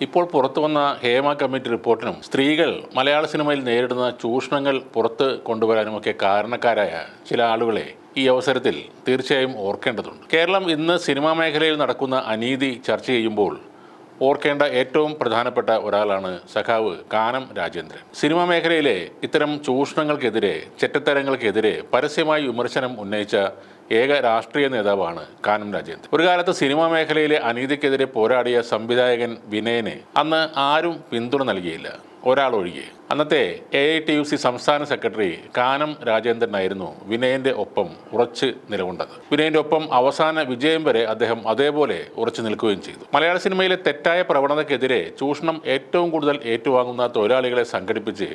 ഇപ്പോൾ പുറത്തു വന്ന ഹേമ കമ്മിറ്റി റിപ്പോർട്ടിനും സ്ത്രീകൾ മലയാള സിനിമയിൽ നേരിടുന്ന ചൂഷണങ്ങൾ പുറത്ത് കൊണ്ടുവരാനുമൊക്കെ കാരണക്കാരായ ചില ആളുകളെ ഈ അവസരത്തിൽ തീർച്ചയായും ഓർക്കേണ്ടതുണ്ട്. കേരളം ഇന്ന് സിനിമാ മേഖലയിൽ നടക്കുന്ന അനീതി ചർച്ച ചെയ്യുമ്പോൾ ഓർക്കേണ്ട ഏറ്റവും പ്രധാനപ്പെട്ട ഒരാളാണ് സഖാവ് കാനം രാജേന്ദ്രൻ. സിനിമാ മേഖലയിലെ ഇത്തരം ചൂഷണങ്ങൾക്കെതിരെ, ചെറ്റത്തരങ്ങൾക്കെതിരെ പരസ്യമായി വിമർശനം ഉന്നയിച്ച ഏക രാഷ്ട്രീയ നേതാവാണ് കാനം രാജേന്ദ്രൻ. ഒരു കാലത്ത് സിനിമാ മേഖലയിലെ അനീതിക്കെതിരെ പോരാടിയ സംവിധായകൻ വിനയന് അന്ന് ആരും പിന്തുണ നൽകിയില്ല, ഒരാളൊഴികെ. അന്നത്തെ AITUC സംസ്ഥാന സെക്രട്ടറി കാനം രാജേന്ദ്രനായിരുന്നു വിനയന്റെ ഒപ്പം ഉറച്ച് നിലകൊണ്ടത്. വിനയന്റെ ഒപ്പം അവസാന വിജയം വരെ അദ്ദേഹം അതേപോലെ ഉറച്ചു നിൽക്കുകയും ചെയ്തു. മലയാള സിനിമയിലെ തെറ്റായ പ്രവണതയ്ക്കെതിരെ ചൂഷണം ഏറ്റവും കൂടുതൽ ഏറ്റുവാങ്ങുന്ന തൊഴിലാളികളെ സംഘടിപ്പിച്ച്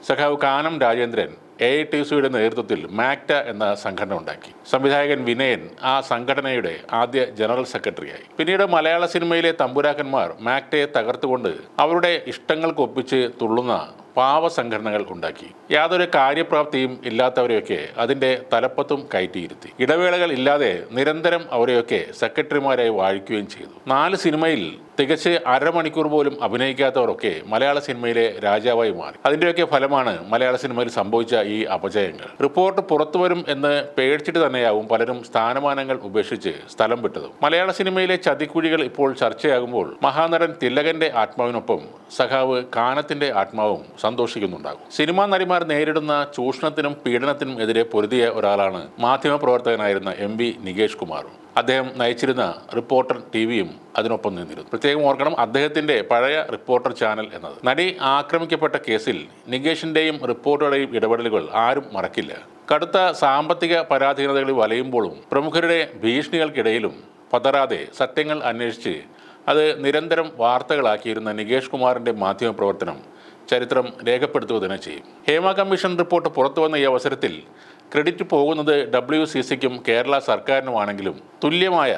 സഖാവ് കാനം രാജേന്ദ്രൻ AITUCയുടെ നേതൃത്വത്തിൽ മാക്ട എന്ന സംഘടന ഉണ്ടാക്കി. സംവിധായകൻ വിനയൻ ആ സംഘടനയുടെ ആദ്യ ജനറൽ സെക്രട്ടറിയായി. പിന്നീട് മലയാള സിനിമയിലെ തമ്പുരാക്കന്മാർ മാക്ടയെ തകർത്തുകൊണ്ട് അവരുടെ ഇഷ്ടങ്ങൾക്കൊപ്പിച്ച് തുള്ളുന്ന പാവ സംഘടനകൾ ഉണ്ടാക്കി. യാതൊരു കാര്യപ്രാപ്തിയും ഇല്ലാത്തവരെയൊക്കെ അതിൻ്റെ തലപ്പത്തും കയറ്റിയിരുത്തി. ഇടവേളകൾ ഇല്ലാതെ നിരന്തരം അവരെയൊക്കെ സെക്രട്ടറിമാരായി വാഴിക്കുകയും ചെയ്തു. 4 സിനിമയിൽ തികച്ച് അരമണിക്കൂർ പോലും അഭിനയിക്കാത്തവരൊക്കെ മലയാള സിനിമയിലെ രാജാവായി മാറി. അതിൻ്റെയൊക്കെ ഫലമാണ് മലയാള സിനിമയിൽ സംഭവിച്ച ഈ അപജയങ്ങൾ. റിപ്പോർട്ട് പുറത്തുവരും എന്ന് പേടിച്ചിട്ട് തന്നെയാവും പലരും സ്ഥാനമാനങ്ങൾ ഉപേക്ഷിച്ച് സ്ഥലം വിട്ടതും. മലയാള സിനിമയിലെ ചതിക്കുഴികൾ ഇപ്പോൾ ചർച്ചയാകുമ്പോൾ മഹാനടൻ തിലകന്റെ ആത്മാവിനൊപ്പം സഖാവ് കാനത്തിന്റെ ആത്മാവും സന്തോഷിക്കുന്നുണ്ടാകും. സിനിമാ നടിമാർ നേരിടുന്ന ചൂഷണത്തിനും പീഡനത്തിനും എതിരെ പൊരുതിയ ഒരാളാണ് മാധ്യമപ്രവർത്തകനായിരുന്ന MV നികേഷ് കുമാറും. അദ്ദേഹം നയിച്ചിരുന്ന റിപ്പോർട്ടർ TVയും അതിനൊപ്പം നിന്നിരുന്നു. പ്രത്യേകം ഓർക്കണം, അദ്ദേഹത്തിന്റെ പഴയ റിപ്പോർട്ടർ ചാനൽ എന്നത്. നടി ആക്രമിക്കപ്പെട്ട കേസിൽ നികേഷിന്റെയും റിപ്പോർട്ടറുടെയും ഇടപെടലുകൾ ആരും മറക്കില്ല. കടുത്ത സാമ്പത്തിക പരാധീനതകളിൽ വലയുമ്പോഴും പ്രമുഖരുടെ ഭീഷണികൾക്കിടയിലും പതറാതെ സത്യങ്ങൾ അന്വേഷിച്ച് അത് നിരന്തരം വാർത്തകളാക്കിയിരുന്ന നികേഷ് കുമാറിന്റെ മാധ്യമപ്രവർത്തനം ചരിത്രം രേഖപ്പെടുത്തുക തന്നെ ചെയ്യും. ഹേമ കമ്മീഷൻ റിപ്പോർട്ട് പുറത്തു വന്ന ഈ അവസരത്തിൽ ക്രെഡിറ്റ് പോകുന്നത് WCCക്കും കേരള സർക്കാരിനുമാണെങ്കിലും തുല്യമായ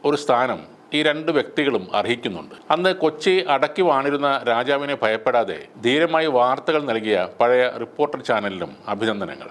ഒരു സ്ഥാനം ഈ 2 വ്യക്തികളും അർഹിക്കുന്നുണ്ട്. അന്ന് കൊച്ചി അടക്കി വാണിരുന്ന രാജാവിനെ ഭയപ്പെടാതെ ധീരമായി വാർത്തകൾ നൽകിയ പഴയ റിപ്പോർട്ടർ ചാനലിനും അഭിനന്ദനങ്ങൾ.